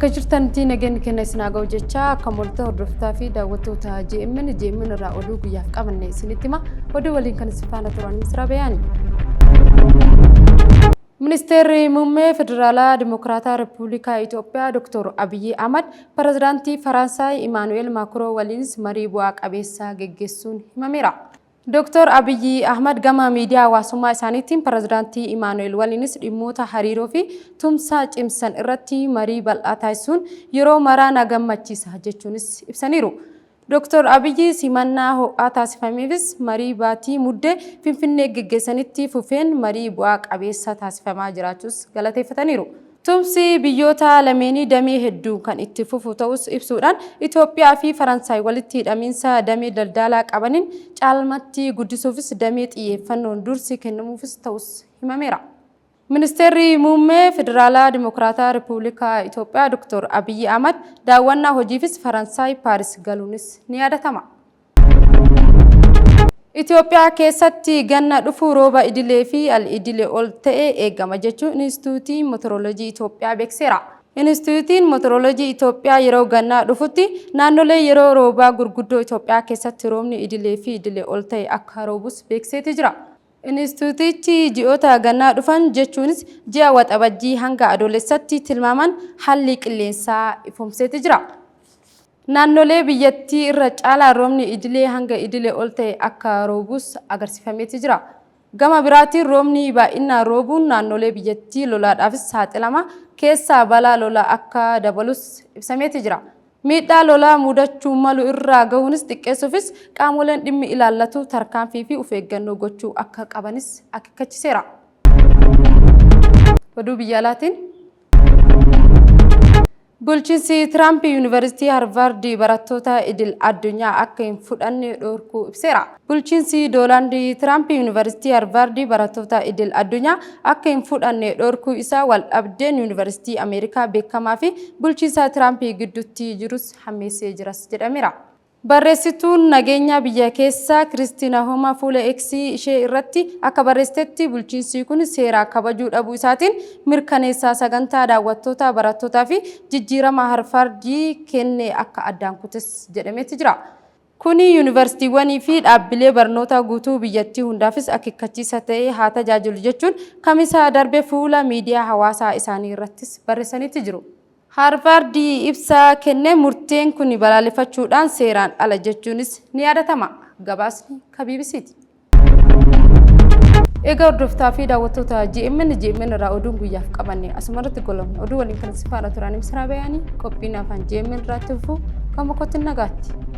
Bakka jirtanitti nageenya kenna isin haa ga'u jecha akka molta hordoftaa fi daawwattoota JMN irraa oduu guyyaaf qabanne isinitti hima oduu waliin kan isin faana turan Misra Bayaani. Ministeerri Muummee Federaalaa Dimokiraataa Reppuubilikaa Itoophiyaa Dr. Abiy Ahmad Pirezidaantii Faransaay Emmanuel Macron waliin marii bu'aa qabeessa geggeessuun himameera. Dr. Abiy Ahmad gama miidiyaa hawaasummaa isaaniitiin Pirezidaantii Emmanuel waliinis dhimmoota hariiroo fi tumsa cimsan irratti marii bal'aa taasisuun yeroo maraa na gammachiisa jechuunis ibsaniiru. Dr. Abiy simannaa ho'aa taasifameefis marii baatii muddee Finfinnee geggeessanitti fufeen marii bu'aa qabeessa taasifamaa jiraachuus galateeffataniiru. Tumsi biyyoota lameenii damee hedduu kan itti fufu ta'us ibsuudhaan Itoophiyaa fi Faransaay walitti hidhamiinsa damee daldalaa qabaniin caalmatti guddisuufis damee xiyyeeffannoon dursi kennamuufis ta'us himameera. Ministeerri Muummee Federaalaa Dimokiraataa Reppuubilikaa Itoophiyaa Dr. Abiy Ahmad daawwannaa hojiifis Faransaay Paaris galuunis ni yaadatama. Itoophiyaa keessatti ganna dhufu rooba idilee fi al-idilee ol ta'e eegama jechuun Inistituutiin Meteoroloojii Itoophiyaa beekseera. Inistituutiin Meteoroloojii Itoophiyaa yeroo gannaa dhufutti naannolee yeroo roobaa gurguddoo Itoophiyaa keessatti roobni idilee fi idilee ol ta'e akka roobus beekseeti jira. Inistituutichi ji'oota gannaa dhufan jechuunis ji'a waxabajjii hanga adoolessatti tilmaaman haalli qilleensaa ifoomseeti jira. Naannolee biyyattii irra caalaa roobni idilee hanga idilee ol ta'e akka roobus agarsiifameeti jira. Gama biraatiin roobni baay'inaan roobuun naannolee biyyattii lolaadhaafis saaxilama keessaa balaa lolaa akka dabalus ibsameeti jira. Miidhaa lolaa mudachuu malu irraa gahuunis xiqqeessuufis qaamoleen dhimmi ilaallatu tarkaanfii fi of eeggannoo gochuu akka qabanis akeekkachiiseera. Oduu biyya alaatiin Bulchiinsi Trump Yuunivarsiitii Harvard barattoota idil addunyaa akka hin fudhanne dhorkuu ibseera. Bulchiinsi Doonaald Trump Yuunivarsiitii Harvard barattoota idil addunyaa akka hin fudhanne dhorkuu isaa wal dhabdeen Yuunivarsiitii Ameerikaa beekamaa fi bulchiinsa Trump gidduutti jirus hammeessee jiras jedhameera. Barreessituun nageenya biyya keessaa Kristina Homa fuula X ishee irratti akka barreessitetti bulchiinsi kun seera kabajuu dhabuu isaatiin mirkaneessaa sagantaa daawwattoota barattootaa fi jijjiirama Harvard kenne akka addaan kutes jedhameeti jira. Kuni yuunivarsiitiiwwanii fi dhaabbilee barnoota guutuu biyyattii hundaafis akeekkachiisa ta'ee haa tajaajilu jechuun kamisa darbe fuula miidiyaa hawaasaa isaanii irrattis barreessaniiti jiru. Harvard ibsa kenne murteen kun balaaleffachuudhaan seeraan ala jechuunis ni yaadatama. Gabaasni KBBCti. Egaa hordoftaa fi daawwattoota JMN irraa oduun guyyaaf qabanne asumarratti golamne oduu waliin kan isin faana turan Misra Bayaanii qophiin afaan JMN irratti fufu kan mokotti nagaatti.